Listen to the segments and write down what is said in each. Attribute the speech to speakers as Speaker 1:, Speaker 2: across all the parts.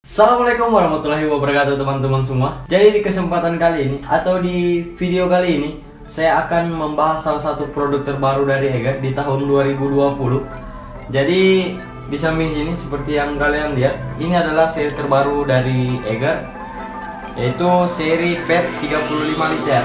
Speaker 1: Assalamualaikum warahmatullahi wabarakatuh teman-teman semua. Jadi di kesempatan kali ini atau di video kali ini saya akan membahas salah satu produk terbaru dari Eger di tahun 2020. Jadi di samping sini seperti yang kalian lihat, ini adalah seri terbaru dari Eger, yaitu seri PET 35 liter.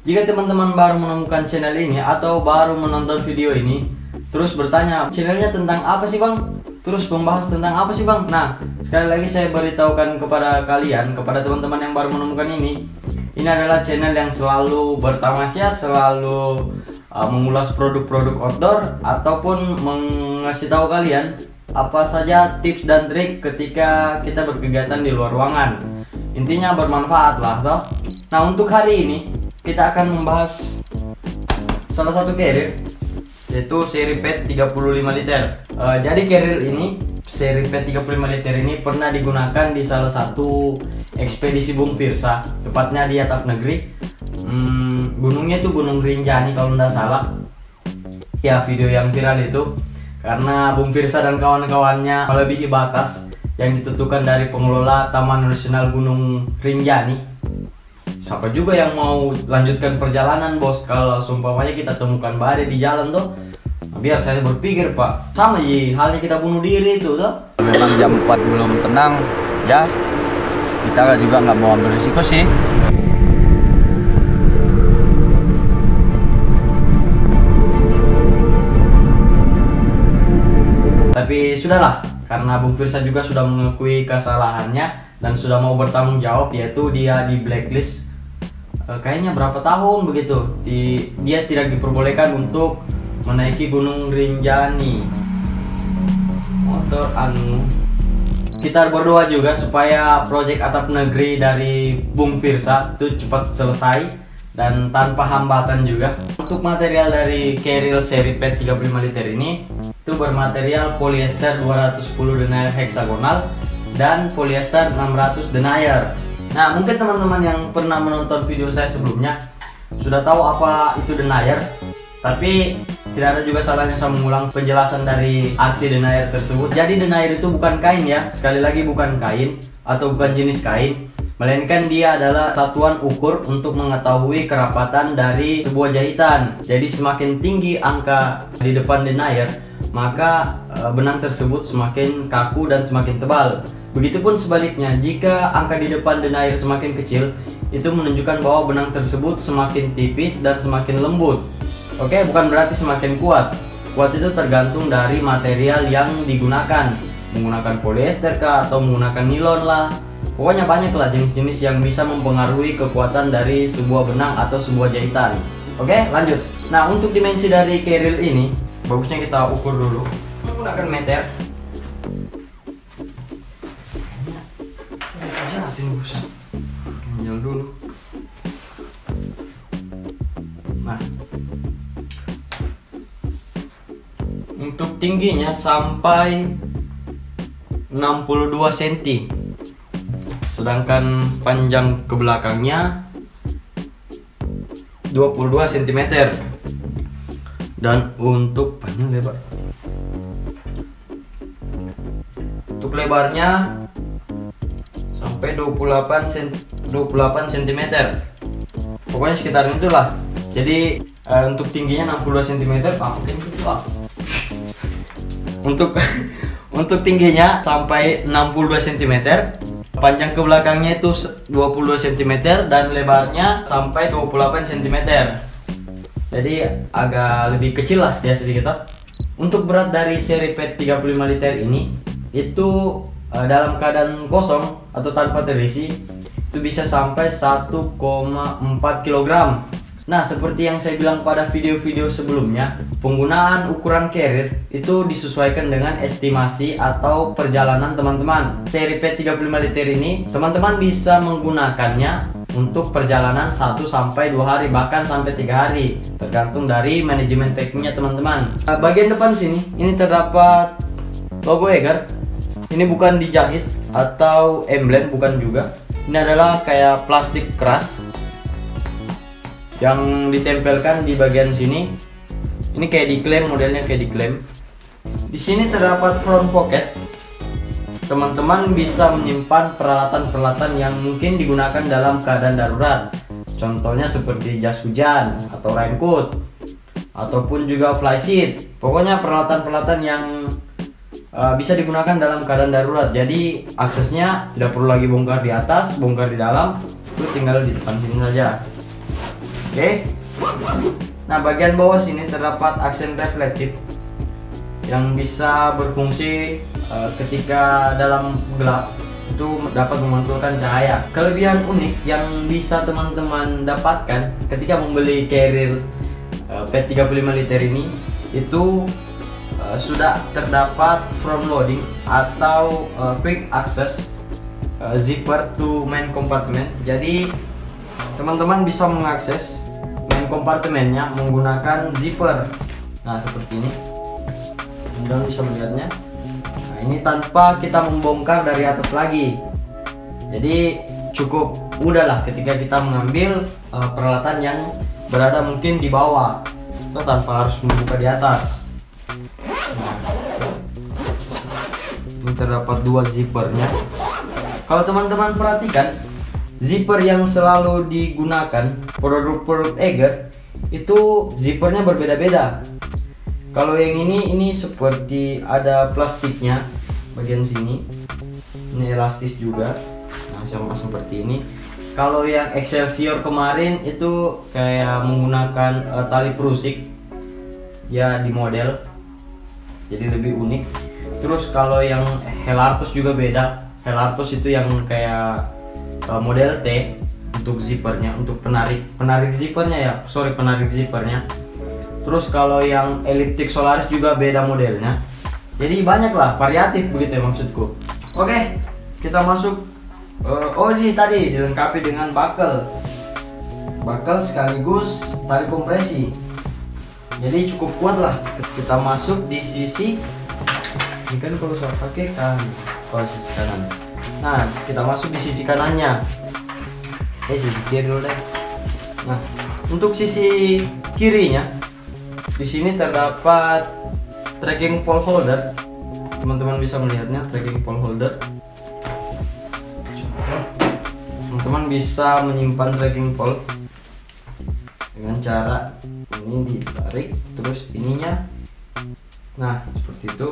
Speaker 1: Jika teman-teman baru menemukan channel ini atau baru menonton video ini, terus bertanya, channelnya tentang apa sih bang? Terus membahas tentang apa sih bang? Nah, sekali lagi saya beritahukan kepada kalian, kepada teman-teman yang baru menemukan ini adalah channel yang selalu bertamasya, selalu mengulas produk-produk outdoor ataupun mengasih tahu kalian apa saja tips dan trik ketika kita berkegiatan di luar ruangan. Intinya bermanfaat lah, toh. Nah, untuk hari ini kita akan membahas salah satu carrier, yaitu seri PET 35 liter. Jadi carrier ini, seri PET 35 liter ini pernah digunakan di salah satu ekspedisi Bung Pirsa, tepatnya di Atap Negeri. Gunungnya itu Gunung Rinjani kalau tidak salah. Ya, video yang viral itu karena Bung Pirsa dan kawan-kawannya melebihi batas yang ditentukan dari pengelola Taman Nasional Gunung Rinjani. Siapa juga yang mau lanjutkan perjalanan bos kalau seumpamanya kita temukan badai di jalan tuh? Nah, biar saya berpikir pak, sama ji halnya kita bunuh diri itu tuh.
Speaker 2: Memang jam 4 belum tenang ya, kita juga nggak mau ambil risiko sih.
Speaker 1: Tapi sudahlah, karena Bung Firsa juga sudah mengakui kesalahannya dan sudah mau bertanggung jawab, yaitu dia di blacklist kayaknya berapa tahun begitu, dia tidak diperbolehkan untuk menaiki Gunung Rinjani. Motor kita berdoa juga supaya proyek Atap Negeri dari Bung Pirsa itu cepat selesai dan tanpa hambatan juga. Untuk material dari carrier seri PET 35 liter ini itu bermaterial polyester 210 denier heksagonal dan polyester 600 denier. Nah, mungkin teman-teman yang pernah menonton video saya sebelumnya sudah tahu apa itu denier, tapi tidak ada juga salahnya saya mengulang penjelasan dari arti denier tersebut. Jadi denier itu bukan kain ya, sekali lagi bukan kain atau bukan jenis kain, melainkan dia adalah satuan ukur untuk mengetahui kerapatan dari sebuah jahitan. Jadi semakin tinggi angka di depan denier, maka benang tersebut semakin kaku dan semakin tebal. Begitupun sebaliknya, jika angka di depan denier semakin kecil, itu menunjukkan bahwa benang tersebut semakin tipis dan semakin lembut. Oke, bukan berarti semakin kuat. Kuat itu tergantung dari material yang digunakan. Menggunakan polyester kah atau menggunakan nilon lah. Pokoknya banyak lah jenis-jenis yang bisa mempengaruhi kekuatan dari sebuah benang atau sebuah jahitan. Oke, lanjut. Nah, untuk dimensi dari carrier ini, bagusnya kita ukur dulu menggunakan meter. Jalan dulu. Nah, untuk tingginya sampai 62 cm, sedangkan panjang ke belakangnya 22 cm. Dan untuk panjang lebar, untuk lebarnya sampai 28 cm. Pokoknya sekitar itulah. Jadi untuk tingginya 62 cm, mungkin itu lah. Untuk tingginya sampai 62 cm, panjang ke belakangnya itu 22 cm dan lebarnya sampai 28 cm. Jadi agak lebih kecil lah dia sedikit. Untuk berat dari seri PET 35 liter ini itu dalam keadaan kosong atau tanpa terisi itu bisa sampai 1,4 kg. Nah, seperti yang saya bilang pada video-video sebelumnya, penggunaan ukuran carrier itu disesuaikan dengan estimasi atau perjalanan teman-teman. Seri P35 liter ini, teman-teman bisa menggunakannya untuk perjalanan 1-2 hari, bahkan sampai 3 hari, tergantung dari manajemen packingnya teman-teman. Nah, bagian depan sini, ini terdapat logo Eiger. Ini bukan dijahit atau emblem, bukan juga. Ini adalah kayak plastik keras yang ditempelkan di bagian sini. Ini kayak diklaim, modelnya kayak diklaim. Di sini terdapat front pocket. Teman-teman bisa menyimpan peralatan-peralatan yang mungkin digunakan dalam keadaan darurat. Contohnya seperti jas hujan atau raincoat, ataupun juga flysheet. Pokoknya peralatan-peralatan yang bisa digunakan dalam keadaan darurat. Jadi aksesnya tidak perlu lagi bongkar di atas, bongkar di dalam, itu tinggal di depan sini saja. Oke. Nah, bagian bawah sini terdapat aksen reflektif yang bisa berfungsi ketika dalam gelap itu dapat memantulkan cahaya. Kelebihan unik yang bisa teman-teman dapatkan ketika membeli carrier P35 liter ini itu sudah terdapat front loading atau quick access zipper to main compartment. Jadi teman-teman bisa mengakses main kompartemennya menggunakan zipper. Nah, seperti ini. Teman-teman bisa melihatnya. Nah, ini tanpa kita membongkar dari atas lagi. Jadi cukup mudah lah ketika kita mengambil peralatan yang berada mungkin di bawah, atau tanpa harus membuka di atas. Nah, ini terdapat 2 zippernya. Kalau teman-teman perhatikan, zipper yang selalu digunakan produk-produk Eiger itu zippernya berbeda-beda. Kalau yang ini seperti ada plastiknya bagian sini. Ini elastis juga. Nah, sama seperti ini. Kalau yang Excelsior kemarin itu kayak menggunakan tali perusik ya di model. Jadi lebih unik. Terus kalau yang Helartos juga beda. Helartos itu yang kayak model T untuk zippernya, untuk penarik zippernya ya, penarik zippernya. Terus kalau yang Elliptic Solaris juga beda modelnya. Jadi banyak lah, variatif begitu ya maksudku. Oke, kita masuk. Oh, ini tadi dilengkapi dengan buckle sekaligus tali kompresi. Jadi cukup kuat lah. Kita masuk di sisi. Ini kan kalau saya pakai kan kalau sisi kanan. Nah, kita masuk di sisi kanannya. Sisi kiri dulu deh. Nah, untuk sisi kirinya, di sini terdapat tracking pole holder. Teman-teman bisa melihatnya, tracking pole holder. Teman-teman bisa menyimpan tracking pole dengan cara ini ditarik, terus ininya. Nah, seperti itu.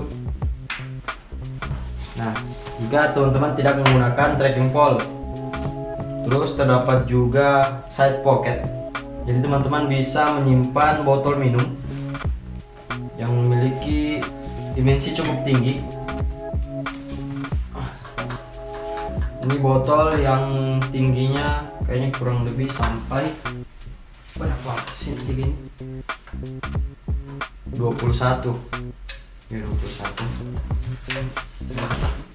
Speaker 1: Nah, jika teman-teman tidak menggunakan tracking pole, terus terdapat juga side pocket. Jadi teman-teman bisa menyimpan botol minum yang memiliki dimensi cukup tinggi. Ini botol yang tingginya kayaknya kurang lebih sampai berapa senti ini? 21. Ya, 21.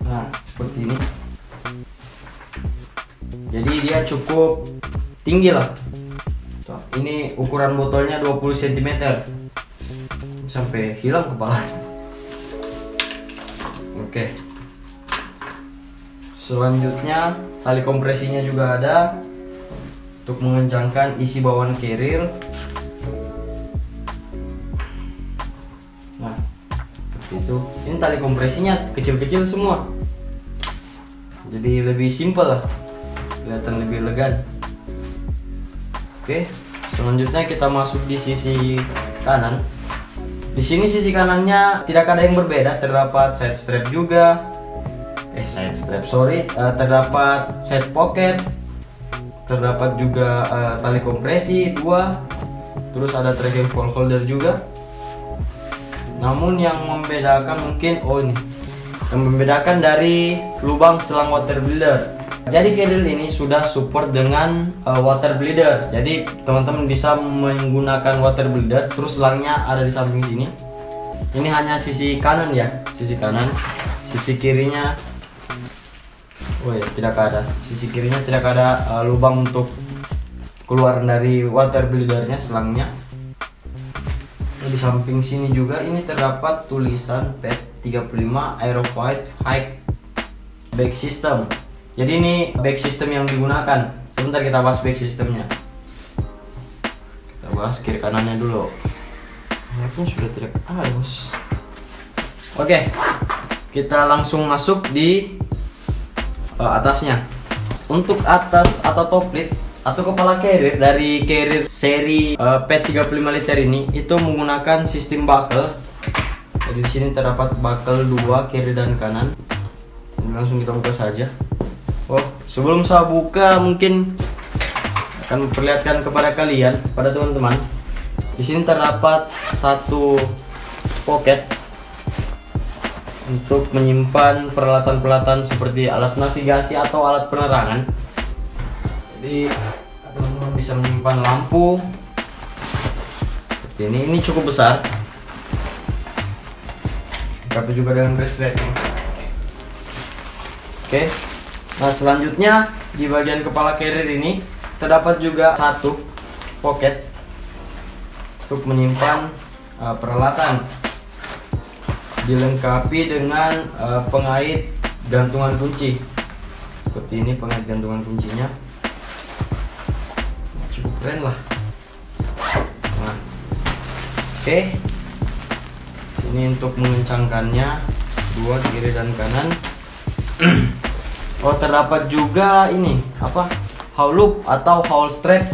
Speaker 1: Nah, seperti ini. Jadi dia cukup tinggi lah. Ini ukuran botolnya 20 cm. Sampai hilang kepalanya. Oke. Selanjutnya tali kompresinya juga ada untuk mengencangkan isi bawaan carrier. Nah, seperti itu. Ini tali kompresinya kecil-kecil semua. Jadi lebih simpel lah. Kelihatan lebih elegan. Oke, selanjutnya kita masuk di sisi kanan. Di sini sisi kanannya tidak ada yang berbeda, terdapat side strap juga. Terdapat side pocket, terdapat juga tali kompresi 2, terus ada tracking pole holder juga. Namun yang membedakan mungkin yang membedakan dari lubang selang water builder. Jadi keril ini sudah support dengan water bleeder. Jadi teman-teman bisa menggunakan water bleeder. Terus selangnya ada di samping sini. Ini hanya sisi kanan ya, sisi kanan. Sisi kirinya, oh ya, tidak ada. Sisi kirinya tidak ada lubang untuk keluar dari water bleedernya, selangnya. Di samping sini juga ini terdapat tulisan PET 35 Aerovoid High Bag System. Jadi ini bag system yang digunakan. Sebentar kita bahas bag systemnya. Kita bahas kiri kanannya dulu. Ini sudah tidak ada, bos. Oke, kita langsung masuk di atasnya. Untuk atas atau top lid atau kepala carrier dari carrier seri PET 35 liter ini itu menggunakan sistem buckle. Jadi di sini terdapat buckle 2 kiri dan kanan. Ini langsung kita buka saja. Oh, sebelum saya buka mungkin akan memperlihatkan kepada kalian, pada teman-teman. Di sini terdapat satu pocket untuk menyimpan peralatan-peralatan seperti alat navigasi atau alat penerangan. Jadi teman-teman bisa menyimpan lampu seperti ini. Ini cukup besar. Tapi juga dengan resleting. Oke. Nah, selanjutnya di bagian kepala carrier ini terdapat juga satu pocket untuk menyimpan peralatan, dilengkapi dengan pengait gantungan kunci. Seperti ini pengait gantungan kuncinya, cukup keren lah. Nah, oke, ini untuk mengencangkannya, 2 kiri dan kanan. Oh, terdapat juga ini apa, haul loop atau haul strap.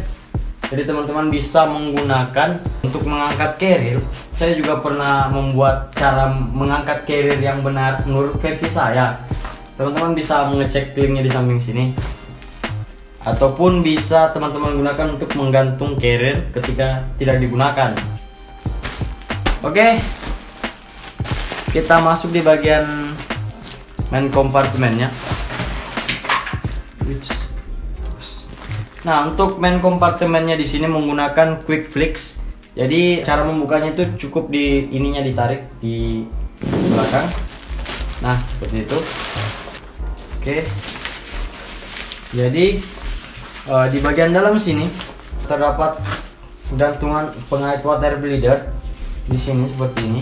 Speaker 1: Jadi teman-teman bisa menggunakan untuk mengangkat carrier. Saya juga pernah membuat cara mengangkat carrier yang benar menurut versi saya. Teman-teman bisa mengecek linknya di samping sini. Ataupun bisa teman-teman gunakan untuk menggantung carrier ketika tidak digunakan. Oke, kita masuk di bagian main kompartemennya. Nah, untuk main kompartemennya di sini menggunakan quick flex. Jadi cara membukanya itu cukup di ininya ditarik di belakang. Nah, seperti itu. Oke. Jadi di bagian dalam sini terdapat gantungan pengait water bleeder di sini seperti ini.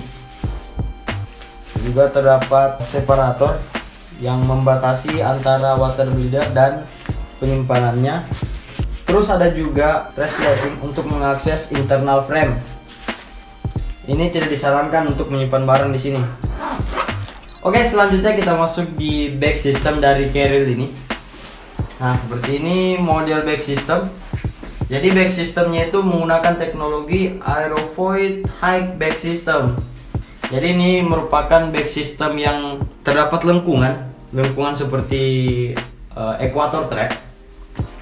Speaker 1: Juga terdapat separator yang membatasi antara water bleeder dan penyimpanannya. Terus ada juga resleting untuk mengakses internal frame. Ini tidak disarankan untuk menyimpan barang di sini. Oke, selanjutnya kita masuk di bag system dari carrier ini. Nah, seperti ini model bag system. Jadi bag systemnya itu menggunakan teknologi Aerovoid High Bag System. Jadi ini merupakan bag system yang terdapat lengkungan seperti equator track.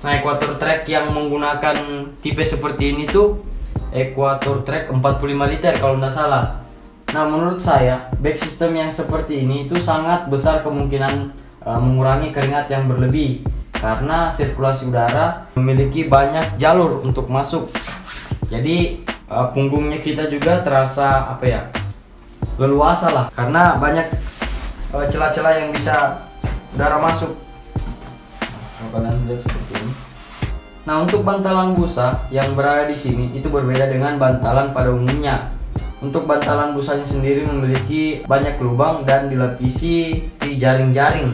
Speaker 1: Nah, equator track yang menggunakan tipe seperti ini tuh equator track 45 liter kalau tidak salah. Nah, menurut saya bag system yang seperti ini itu sangat besar kemungkinan mengurangi keringat yang berlebih karena sirkulasi udara memiliki banyak jalur untuk masuk. Jadi punggungnya kita juga terasa apa ya, leluasa lah karena banyak celah-celah yang bisa udara masuk. Kalian lihat seperti ini. Nah, untuk bantalan busa yang berada di sini itu berbeda dengan bantalan pada umumnya. Untuk bantalan busanya sendiri memiliki banyak lubang dan dilapisi di jaring-jaring.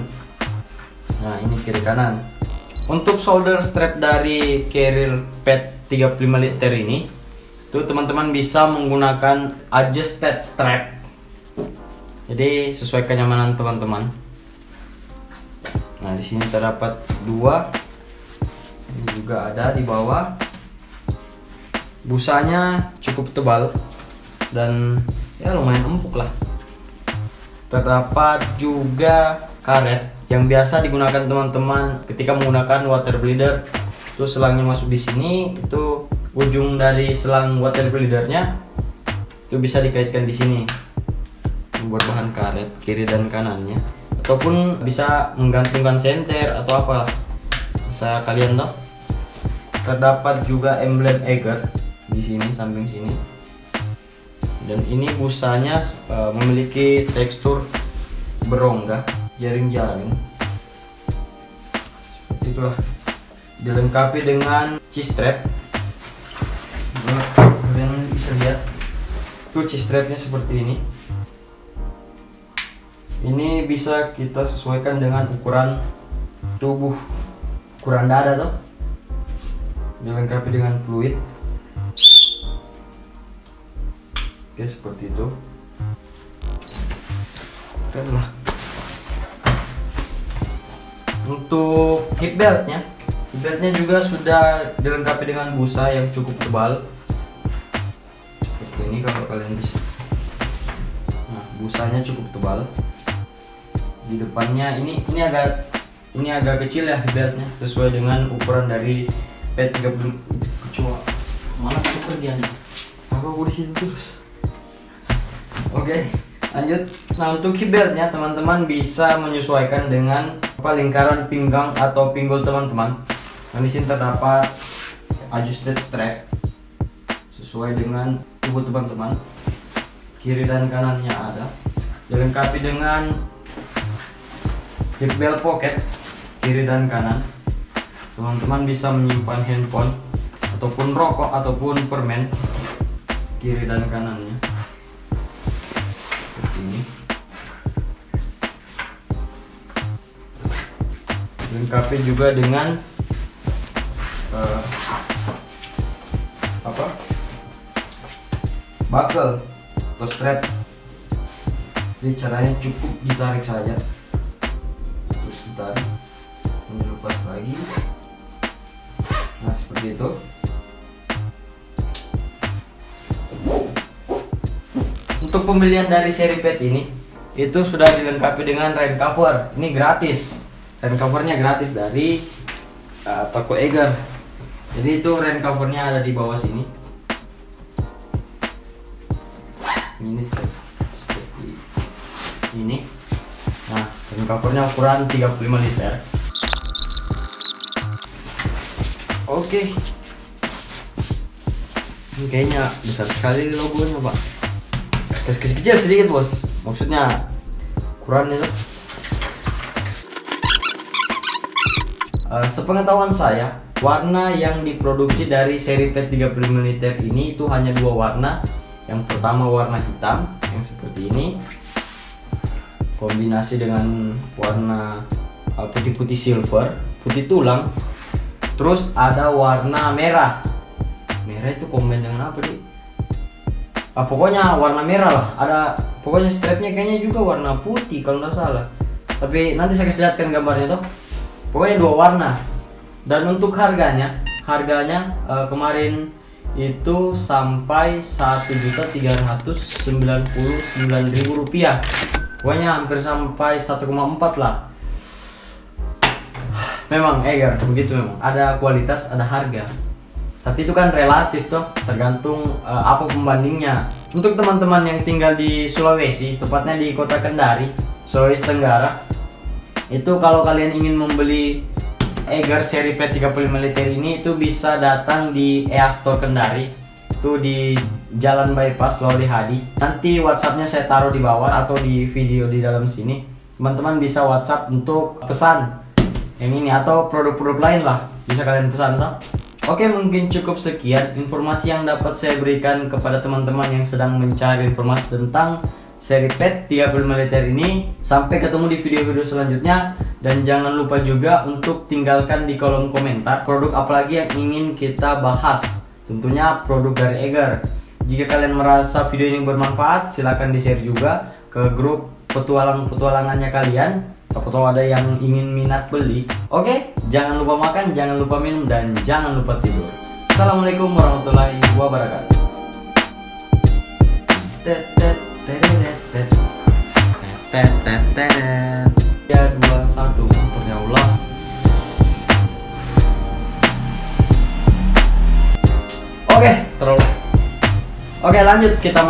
Speaker 1: Nah, ini kiri kanan. Untuk shoulder strap dari carrier PET 35 liter ini, tuh teman-teman bisa menggunakan adjusted strap. Jadi sesuai kenyamanan teman-teman. Nah, di sini terdapat 2. Ini juga ada di bawah. Busanya cukup tebal dan ya lumayan empuk lah. Terdapat juga karet yang biasa digunakan teman-teman ketika menggunakan water bleeder. Itu selangnya masuk di sini, itu ujung dari selang water bleedernya itu bisa dikaitkan di sini. Berbahan karet kiri dan kanannya. Ataupun bisa menggantungkan senter atau apalah. bisa kalian tahu. Terdapat juga emblem Eiger di sini, samping sini. Dan ini busanya memiliki tekstur berongga, jaring-jaring. Seperti itulah. Dilengkapi dengan cheese strap. Kalian bisa lihat tuh cheese strapnya seperti ini. Ini bisa kita sesuaikan dengan ukuran tubuh, ukuran dada tuh. Dilengkapi dengan fluid. Oke, seperti itu. Keren lah. Untuk hip beltnya juga sudah dilengkapi dengan busa yang cukup tebal. Seperti ini kalau kalian bisa. Nah, busanya cukup tebal. Di depannya ini agak kecil ya hip beltnya, sesuai dengan ukuran dari P30. Kecoa. Malas pekerjaannya. Apa aku di situ terus? Oke, lanjut. Nah, untuk hip beltnya teman-teman bisa menyesuaikan dengan lingkaran pinggang atau pinggul teman-teman. Nah, di sini terdapat adjusted strap sesuai dengan tubuh teman-teman. Kiri dan kanannya ada. Dilengkapi dengan hip belt pocket kiri dan kanan. Teman-teman bisa menyimpan handphone ataupun rokok ataupun permen kiri dan kanannya. Seperti ini. Dilengkapi juga dengan buckle atau strap. Jadi caranya cukup ditarik saja, terus ditarik, ini lepas lagi. Nah, seperti itu. Untuk pembelian dari seri pet ini itu sudah dilengkapi dengan rain cover. Ini gratis. Rain covernya gratis dari toko Eiger. Jadi itu rain covernya ada di bawah sini. Ini seperti ini. Nah, rain covernya ukuran 35 liter. Oke. Ini kayaknya besar sekali logonya, Pak. Kecil sedikit, bos. Maksudnya ukuran itu. Sepengetahuan saya, warna yang diproduksi dari seri pet 35 liter ini itu hanya dua warna. Yang pertama warna hitam yang seperti ini, kombinasi dengan warna putih-putih silver, putih tulang. Terus ada warna merah. Merah itu komen dengan apa nih? Pokoknya warna merah lah. Ada pokoknya strapnya kayaknya juga warna putih kalau nggak salah. Tapi nanti saya kasih lihatkan gambarnya tuh. Pokoknya dua warna. Dan untuk harganya kemarin itu sampai Rp1.399.000. Pokoknya hampir sampai 1,4 lah. Memang Eiger begitu, memang ada kualitas, ada harga. Tapi itu kan relatif toh, tergantung apa pembandingnya. Untuk teman-teman yang tinggal di Sulawesi, tepatnya di Kota Kendari, Sulawesi Tenggara, itu kalau kalian ingin membeli Eiger seri pet 35 liter ini itu bisa datang di EA Store Kendari. Itu di Jalan Bypass Loli Hadi. Nanti WhatsAppnya saya taruh di bawah atau di video di dalam sini. Teman-teman bisa WhatsApp untuk pesan yang ini atau produk-produk lain lah, bisa kalian pesan toh. Oke, mungkin cukup sekian informasi yang dapat saya berikan kepada teman-teman yang sedang mencari informasi tentang seri pet 35 liter ini. Sampai ketemu di video-video selanjutnya. Dan jangan lupa juga untuk tinggalkan di kolom komentar produk apa lagi yang ingin kita bahas. Tentunya produk dari Eiger. Jika kalian merasa video ini bermanfaat, silahkan di-share juga ke grup petualangannya kalian. Atau ada yang ingin minat beli. Oke, jangan lupa makan, jangan lupa minum, dan jangan lupa tidur. Assalamualaikum warahmatullahi wabarakatuh. 3, 2, 1, motornya Allah. Oke, terlalu. Oke, lanjut kita